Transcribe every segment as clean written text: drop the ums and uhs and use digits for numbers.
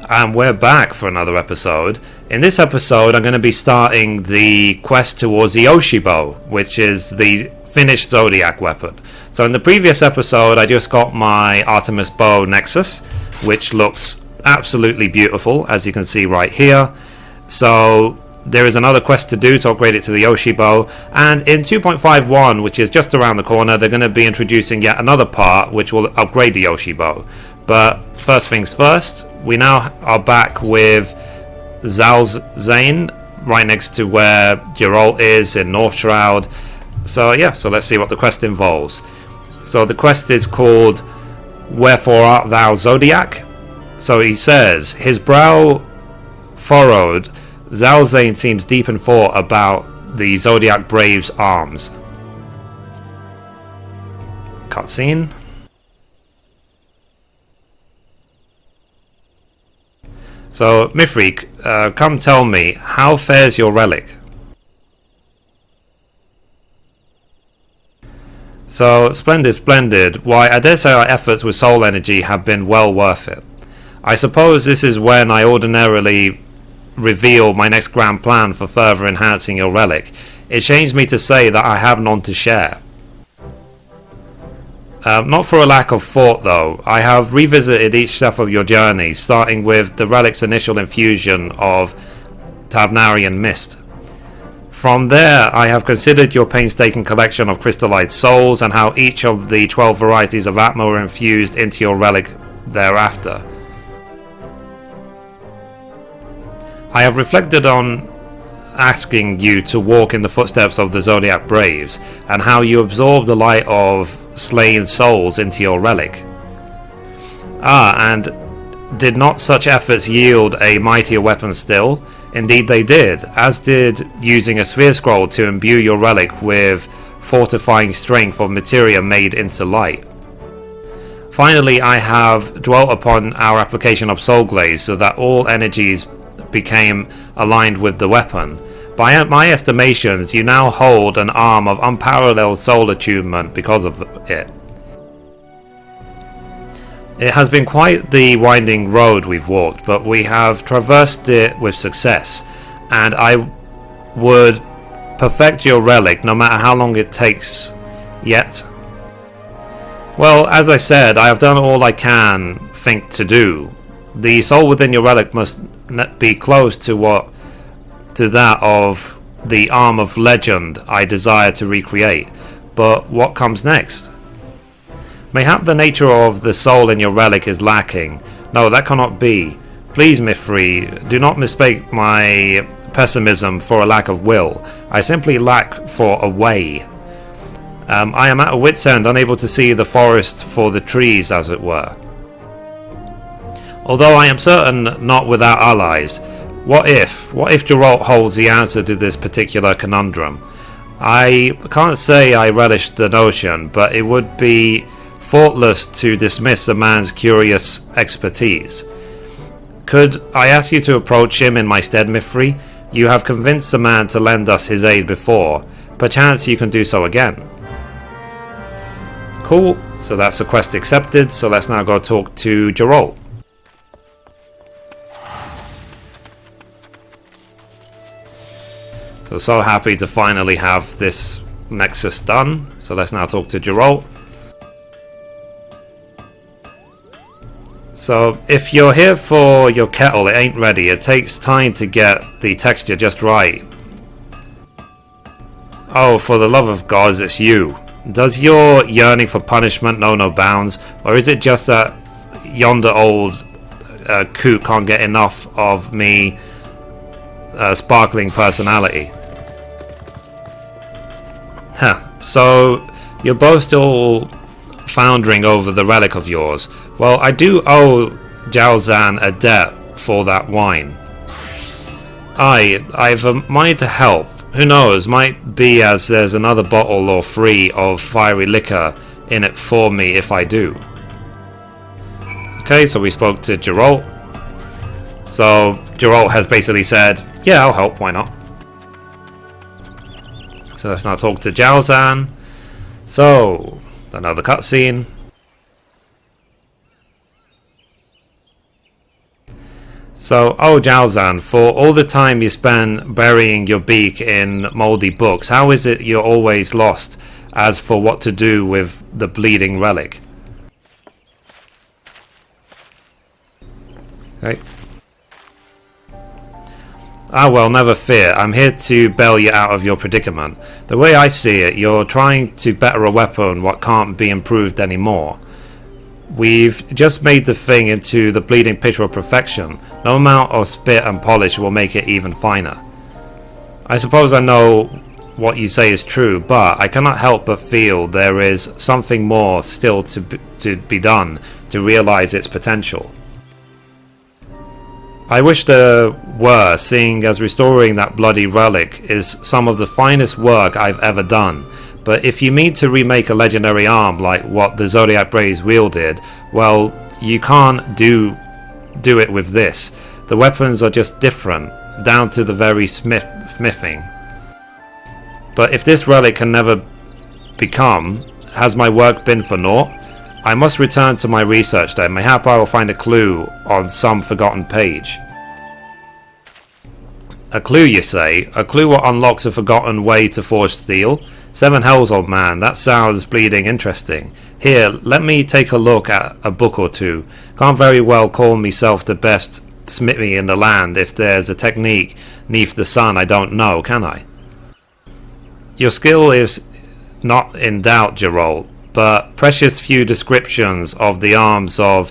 And we're back for another episode. In this episode, I'm going to be starting the quest towards the Yoichi Bow, which is the finished Zodiac weapon. So in the previous episode, I just got my Artemis Bow Nexus, which looks absolutely beautiful, as you can see right here. So there is another quest to do to upgrade it to the Yoichi Bow, and in 2.51, which is just around the corner, they're going to be introducing yet another part which will upgrade the Yoichi Bow. But first things first, we now are back with Zalzane, right next to where Geralt is in North Shroud. So yeah, so let's see what the quest involves. So the quest is called Wherefore Art Thou Zodiac? So he says, his brow furrowed, Zalzane seems deep in thought about the Zodiac Brave's arms. Cutscene. So, Mithrie, come tell me, how fares your relic? So, splendid. Why, I dare say our efforts with soul energy have been well worth it. I suppose this is when I ordinarily reveal my next grand plan for further enhancing your relic. It shames me to say that I have none to share. Not for a lack of thought though. I have revisited each step of your journey, starting with the relic's initial infusion of Tavnarian mist. From there, I have considered your painstaking collection of crystallized souls and how each of the 12 varieties of Atma were infused into your relic thereafter. I have reflected on asking you to walk in the footsteps of the Zodiac Braves, and how you absorb the light of slain souls into your relic. And did not such efforts yield a mightier weapon still? Indeed they did, as did using a sphere scroll to imbue your relic with fortifying strength of materia made into light. Finally, I have dwelt upon our application of Soul Glaze so that all energies became aligned with the weapon. By my estimations, you now hold an arm of unparalleled soul attunement because of it. It has been quite the winding road we've walked, but we have traversed it with success, and I would perfect your relic no matter how long it takes yet. Well, as I said, I have done all I can think to do. The soul within your relic must be close to that of the arm of legend I desire to recreate. But what comes next? Mayhap the nature of the soul in your relic is lacking. No, that cannot be. Please, Mithrie, do not mistake my pessimism for a lack of will. I simply lack for a way. I am at a wit's end, unable to see the forest for the trees, as it were. Although I am certain not without allies. What if Geralt holds the answer to this particular conundrum? I can't say I relish the notion, but it would be thoughtless to dismiss a man's curious expertise. Could I ask you to approach him in my stead, Mithrie? You have convinced the man to lend us his aid before. Perchance you can do so again. Cool, so that's the quest accepted, so let's now go talk to Geralt. So happy to finally have this Nexus done. So let's now talk to Geralt. So if you're here for your kettle, it ain't ready. It takes time to get the texture just right. Oh, for the love of gods, it's you. Does your yearning for punishment know no bounds? Or is it just that yonder old coot can't get enough of me sparkling personality? So you're both still foundering over the relic of yours. Well, I do owe Jalzan a debt for that wine. I've a mind to help. Who knows, might be as there's another bottle or three of fiery liquor in it for me if I do. Okay, so we spoke to Geralt. So Geralt has basically said, yeah, I'll help, why not? So let's now talk to Jalzan. So, another cutscene. So, oh Jalzan, for all the time you spend burying your beak in mouldy books, how is it you're always lost as for what to do with the bleeding relic? Okay. Ah well, never fear. I'm here to bail you out of your predicament. The way I see it, you're trying to better a weapon what can't be improved anymore. We've just made the thing into the bleeding picture of perfection. No amount of spit and polish will make it even finer. I suppose I know what you say is true, but I cannot help but feel there is something more still to be done to realize its potential. I wish there were, seeing as restoring that bloody relic is some of the finest work I've ever done. But if you mean to remake a legendary arm like what the Zodiac Brave's wheel did, well, you can't do it with this. The weapons are just different, down to the very smithing. But if this relic can never become, has my work been for naught? I must return to my research then. Mayhap I will find a clue on some forgotten page. A clue, you say? A clue what unlocks a forgotten way to forge steel? 7 hells, old man, that sounds bleeding interesting. Here, let me take a look at a book or two. Can't very well call myself the best smithy in the land if there's a technique neath the sun I don't know, can I? Your skill is not in doubt, Geralt, but precious few descriptions of the arms of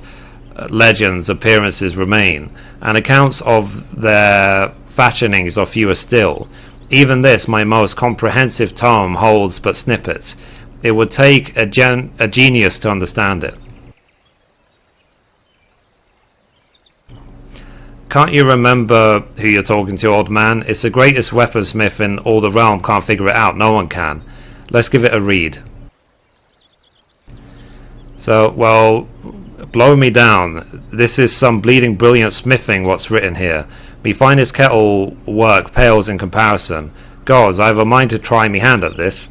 legends' appearances remain, and accounts of their fashionings are fewer still. Even this, my most comprehensive tome, holds but snippets. It would take a genius to understand it. Can't you remember who you're talking to, old man? It's the greatest weaponsmith in all the realm can't figure it out. No one can. Let's give it a read. So, well, blow me down. This is some bleeding brilliant smithing what's written here. Me finest kettle work pales in comparison. Gods, I've a mind to try me hand at this.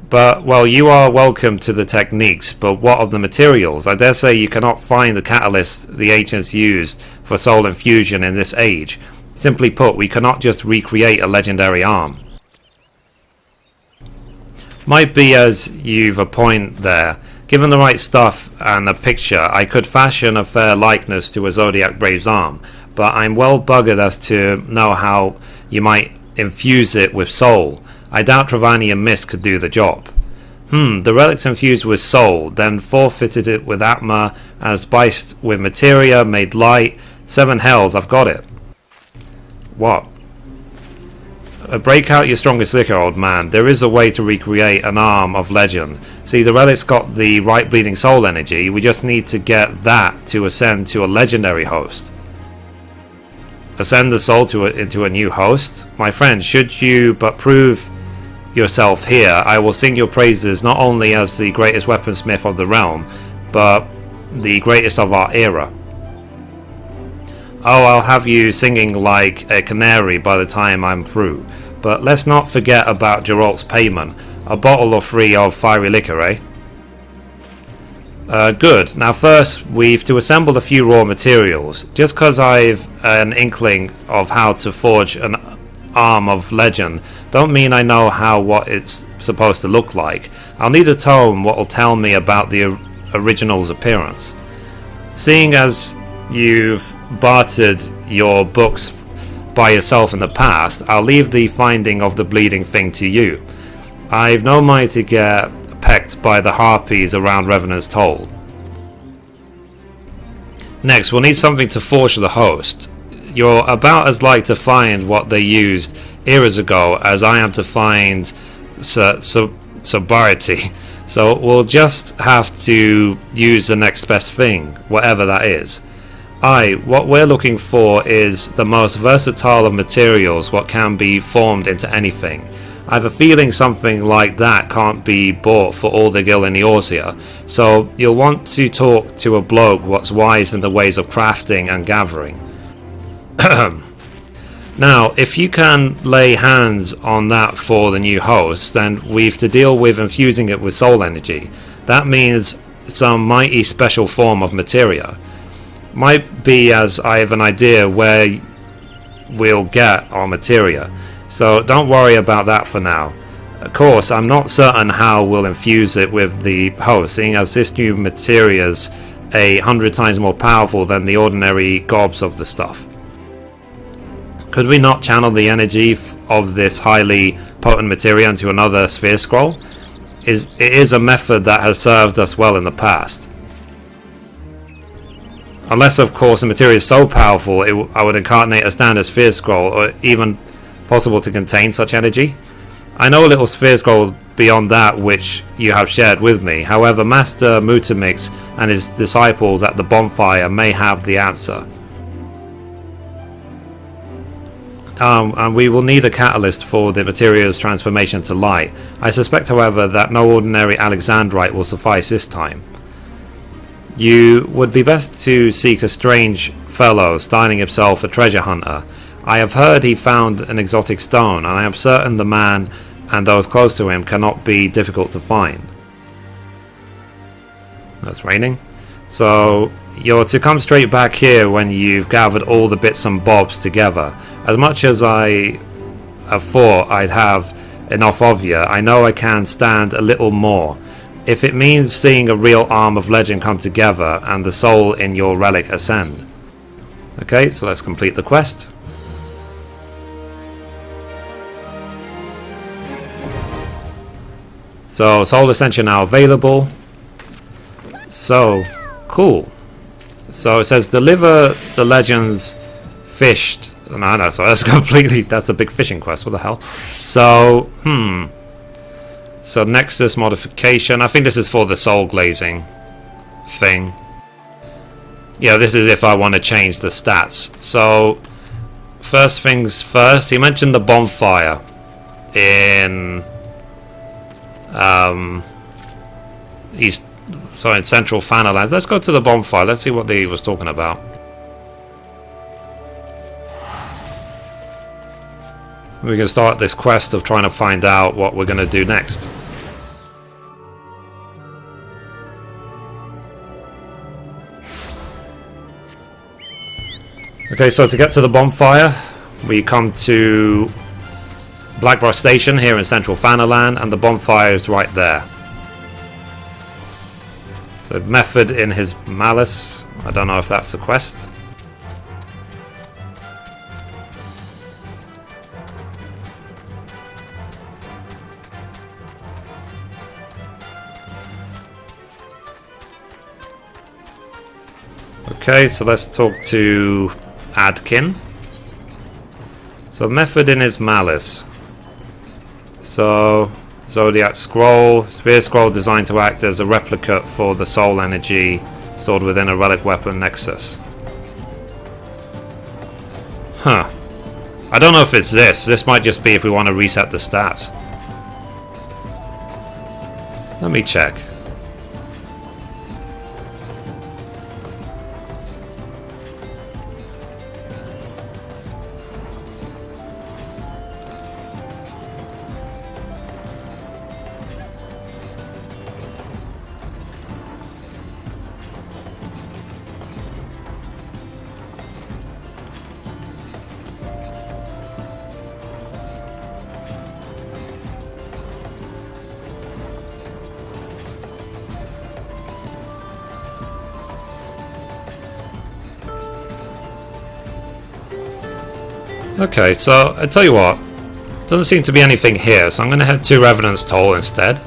But, well, you are welcome to the techniques, but what of the materials? I dare say you cannot find the catalyst the ancients used for soul infusion in this age. Simply put, we cannot just recreate a legendary arm. Might be as you've a point there. Given the right stuff and a picture, I could fashion a fair likeness to a Zodiac Brave's arm, but I'm well buggered as to know how you might infuse it with soul. I doubt Travani and Mist could do the job. The relic's infused with soul, then forfeited it with Atma, and spiced with materia, made light. 7 hells, I've got it. What? Break out your strongest liquor, old man. There is a way to recreate an arm of legend. See, the relic's got the right bleeding soul energy. We just need to get that to ascend to a legendary host. Ascend the soul into a new host? My friend, should you but prove yourself here, I will sing your praises not only as the greatest weaponsmith of the realm, but the greatest of our era. Oh, I'll have you singing like a canary by the time I'm through. But let's not forget about Geralt's payment. A bottle or 3 of fiery liquor, eh? Good. Now first, we've to assemble a few raw materials. Just cause I've an inkling of how to forge an arm of legend, don't mean I know what it's supposed to look like. I'll need a tome what'll tell me about the original's appearance. Seeing as you've bartered your books by yourself in the past, I'll leave the finding of the bleeding thing to you. I've no mind to get pecked by the harpies around Revenant's Toll. Next, we'll need something to forge the host. You're about as like to find what they used eras ago as I am to find sobriety. So we'll just have to use the next best thing, whatever that is. What we're looking for is the most versatile of materials what can be formed into anything. I have a feeling something like that can't be bought for all the gil in Noscea, so you'll want to talk to a bloke what's wise in the ways of crafting and gathering. Now, if you can lay hands on that for the new host, then we've to deal with infusing it with soul energy. That means some mighty special form of materia. Might be as I have an idea where we'll get our materia, so don't worry about that for now. Of course, I'm not certain how we'll infuse it with the host, seeing as this new materia's 100 times more powerful than the ordinary gobs of the stuff. Could we not channel the energy of this highly potent materia into another sphere scroll? It is a method that has served us well in the past. Unless, of course, the materia is so powerful I would incarnate a standard sphere scroll, or even possible to contain such energy. I know a little sphere scroll beyond that which you have shared with me. However, Master Mutamix and his disciples at the bonfire may have the answer. And we will need a catalyst for the material's transformation to light. I suspect, however, that no ordinary Alexandrite will suffice this time. You would be best to seek a strange fellow styling himself a treasure hunter. I have heard he found an exotic stone, and I am certain the man and those close to him cannot be difficult to find. That's raining. So you're to come straight back here when you've gathered all the bits and bobs together. As much as I have thought I'd have enough of you, I know I can stand a little more. If it means seeing a real arm of legend come together and the soul in your relic ascend. Okay, so let's complete the quest. So, Soul Ascension now available. So, cool. So it says deliver the legends fished. No, so that's that's a big fishing quest. What the hell? So, So Nexus modification. I think this is for the soul glazing thing. Yeah, this is if I want to change the stats. So, first things first, he mentioned the bonfire in in Central Fanalands. Let's go to the bonfire. Let's see what he was talking about. We can start this quest of trying to find out what we're going to do next. Okay, so to get to the bonfire, we come to Blackbrook Station here in Central Fanaland, and the bonfire is right there. So method in his malice. I don't know if that's the quest. Okay, so let's talk to Adkin. So method in his malice. So Zodiac Scroll, Spear Scroll designed to act as a replicate for the soul energy stored within a Relic Weapon Nexus. Huh. I don't know if it's this. This might just be if we want to reset the stats. Let me check. Okay, so I tell you what, doesn't seem to be anything here, so I'm going to head to Revenant's Toll instead.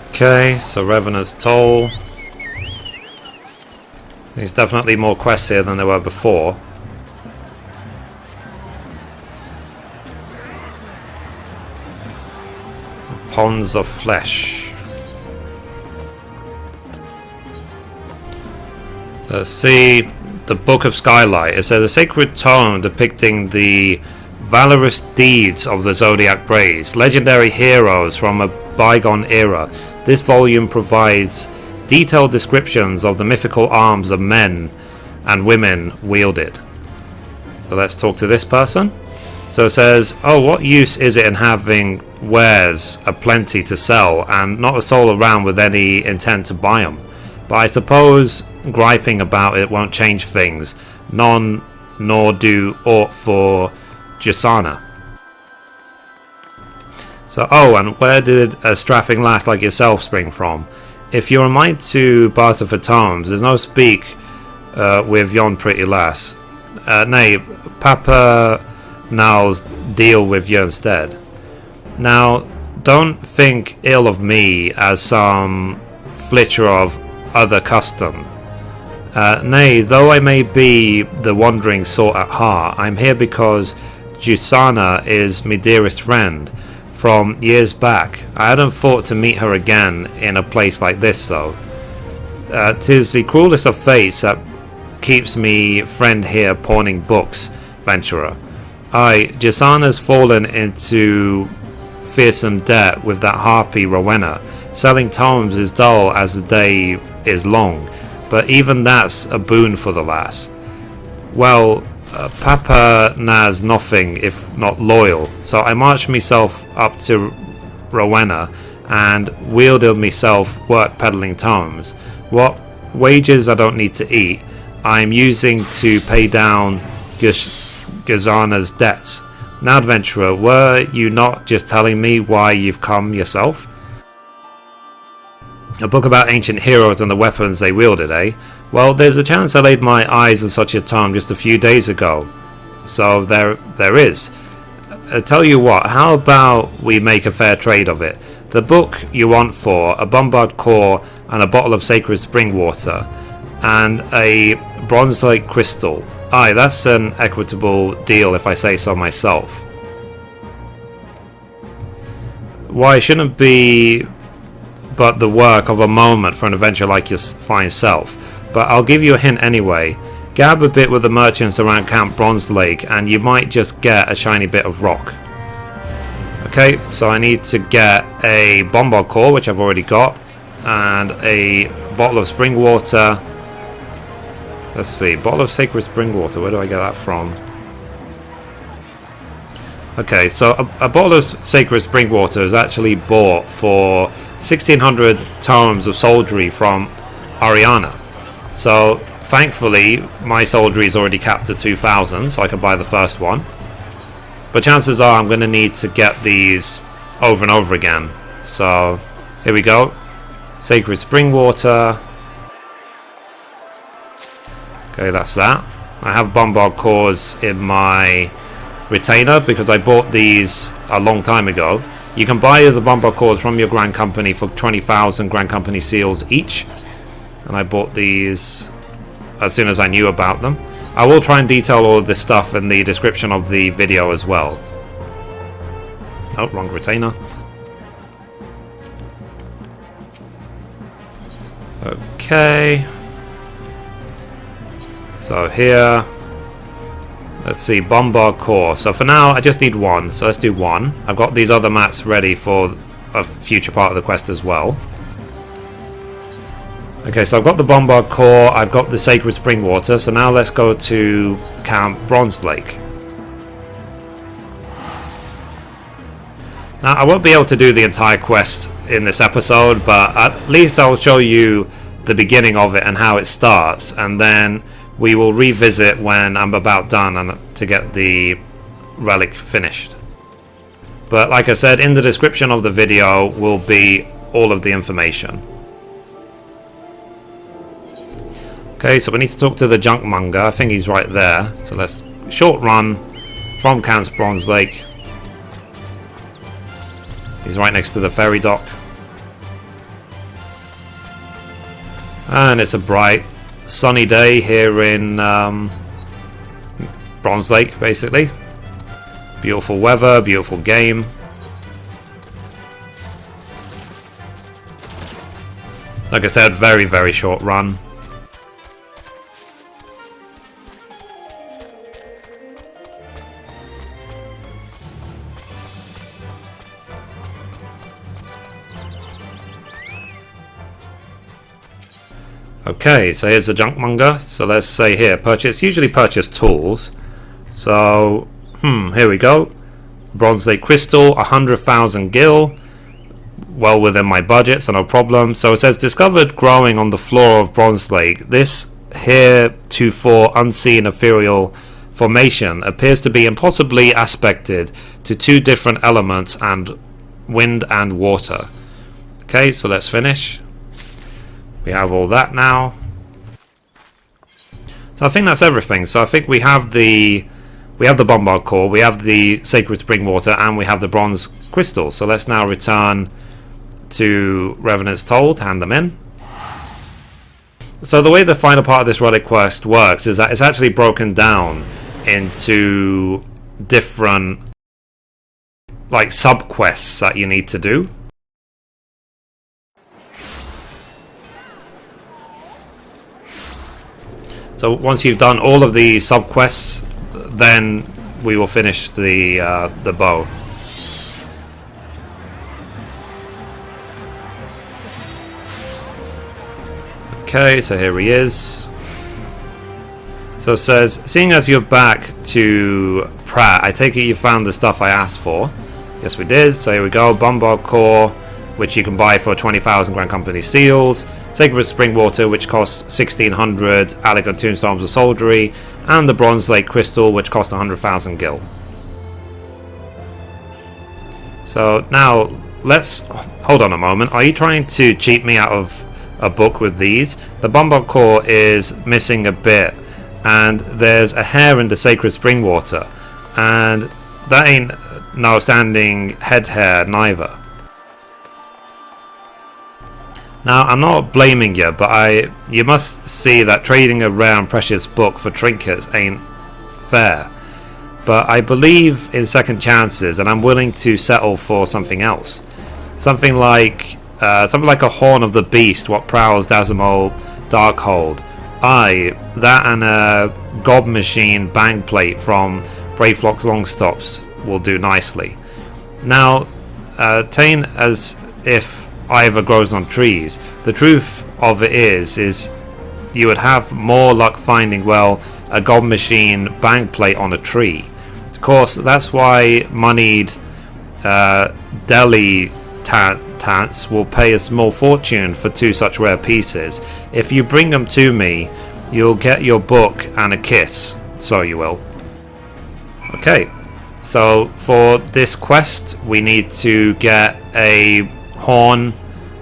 Okay, so Revenant's Toll. There's definitely more quests here than there were before. Ponds of Flesh. So see the Book of Skylight. It says a sacred tome depicting the valorous deeds of the Zodiac Braves, legendary heroes from bygone era. This volume provides detailed descriptions of the mythical arms of men and women wielded. So let's talk to this person. So it says, oh, what use is it in having wares aplenty to sell and not a soul around with any intent to buy them? But I suppose griping about it won't change things, none nor do aught for Jusana. So, oh, and where did a strapping lass like yourself spring from? If you're a mind to barter for tomes, there's no speak with yon pretty lass. Nay, Papa now's deal with you instead. Now, don't think ill of me as some flitcher of other custom. Nay, though I may be the wandering sort at heart, I'm here because Jusana is my dearest friend from years back. I hadn't thought to meet her again in a place like this, though. 'Tis the cruelest of fates that keeps me friend here pawning books, venturer. Aye, Jusana's fallen into fearsome debt with that harpy Rowena. Selling tomes is dull as the day is long, but even that's a boon for the lass. Well, Papa na's nothing if not loyal, so I marched myself up to Rowena and wielded myself work peddling tomes. What wages I don't need to eat, I'm using to pay down Gazana's debts. Now, adventurer, were you not just telling me why you've come yourself? A book about ancient heroes and the weapons they wielded, eh? Well, there's a chance I laid my eyes on such a tome just a few days ago. So there is. Tell you what, how about we make a fair trade of it? The book you want for a Bombard core and a bottle of sacred spring water and a bronze-like crystal. Aye, that's an equitable deal if I say so myself. Why, shouldn't be but the work of a moment for an adventure like your fine self. But I'll give you a hint anyway. Gab a bit with the merchants around Camp Bronze Lake and you might just get a shiny bit of rock. Okay, so I need to get a Bombard core, which I've already got, and a bottle of spring water. Let's see, bottle of sacred spring water, where do I get that from? Okay, so a bottle of sacred spring water is actually bought for 1600 tomes of soldiery from Auriana. So thankfully my soldiery is already capped at 2000, so I can buy the first one. But chances are I'm going to need to get these over and over again. So here we go. Sacred spring water. Okay, that's that. I have Bombard cores in my retainer because I bought these a long time ago. You can buy the Bombard cores from your Grand Company for 20,000 Grand Company seals each. And I bought these as soon as I knew about them. I will try and detail all of this stuff in the description of the video as well. Oh, wrong retainer. Okay. So here, let's see, Bombard core. So for now, I just need one. So let's do one. I've got these other mats ready for a future part of the quest as well. Okay, so I've got the Bombard core, I've got the Sacred Spring Water, so now let's go to Camp Bronze Lake. Now, I won't be able to do the entire quest in this episode, but at least I'll show you the beginning of it and how it starts, and then we will revisit when I'm about done and to get the relic finished. But like I said, in the description of the video will be all of the information. Okay, so we need to talk to the Junkmonger. I think he's right there. So let's short run from Camp Bronze Lake. He's right next to the ferry dock. And it's a bright, sunny day here in Bronze Lake, basically. Beautiful weather, beautiful game. Like I said, very, very short run. Okay, so here's the Junkmonger. So let's say here, usually purchase tools. So, here we go. Bronze Lake Crystal, 100,000 gil. Well within my budget, so no problem. So it says discovered growing on the floor of Bronze Lake. This heretofore unseen ethereal formation appears to be impossibly aspected to two different elements and wind and water. Okay, so let's finish. We have all that now. So I think that's everything. So I think we have the Bombard core, we have the Sacred Spring Water, and we have the Bronze Crystal. So let's now return to Revenant's Told, hand them in. So the way the final part of this Relic quest works is that it's actually broken down into different like sub-quests that you need to do. So once you've done all of the sub-quests, then we will finish the bow. Okay, so here he is. So it says, seeing as you're back to Pratt, I take it you found the stuff I asked for. Yes, we did. So here we go. Bombard core, which you can buy for 20,000 Grand Company seals. Sacred Spring Water, which costs 1,600 Alec Tombstones of Soldiery, and the Bronze Lake Crystal, which costs 100,000 gil. So now let's hold on a moment. Are you trying to cheat me out of a book with these? The Bombard core is missing a bit, and there's a hair in the Sacred Spring Water, and that ain't no standing head hair neither. Now, I'm not blaming you, but you must see that trading a rare and precious book for trinkets ain't fair. But I believe in second chances, and I'm willing to settle for something else. Something like a Horn of the Beast, what prowls Dzemael Darkhold. That and a Gobmachine Bangplate from Brayflox Longstops will do nicely. Now, ta'en as if either grows on trees. The truth of it is you would have more luck finding, well, a Gobmachine Bangplate on a tree. Of course, that's why moneyed deli tants will pay a small fortune for two such rare pieces. If you bring them to me, you'll get your book and a kiss. So you will. Okay, so for this quest, we need to get a Horn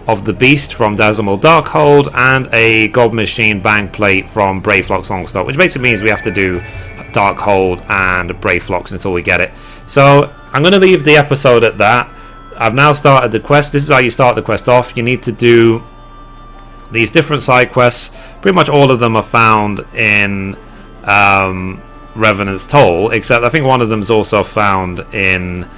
of the Beast from Dzemael Darkhold and a Gobmachine Bangplate from Brayflox Longstop, which basically means we have to do Darkhold and Brayflox until we get it. So I'm going to leave the episode at that. I've now started the quest. This is how you start the quest off. You need to do these different side quests. Pretty much all of them are found in Revenant's Toll, except I think one of them is also found in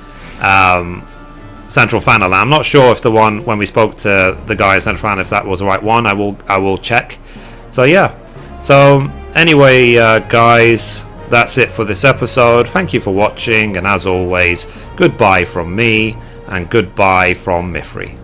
Central Fanaland. I'm not sure if the one when we spoke to the guy in Central Fanaland, if that was the right one. I will check. So yeah. So anyway, guys, that's it for this episode. Thank you for watching, and as always, goodbye from me and goodbye from Mithrie.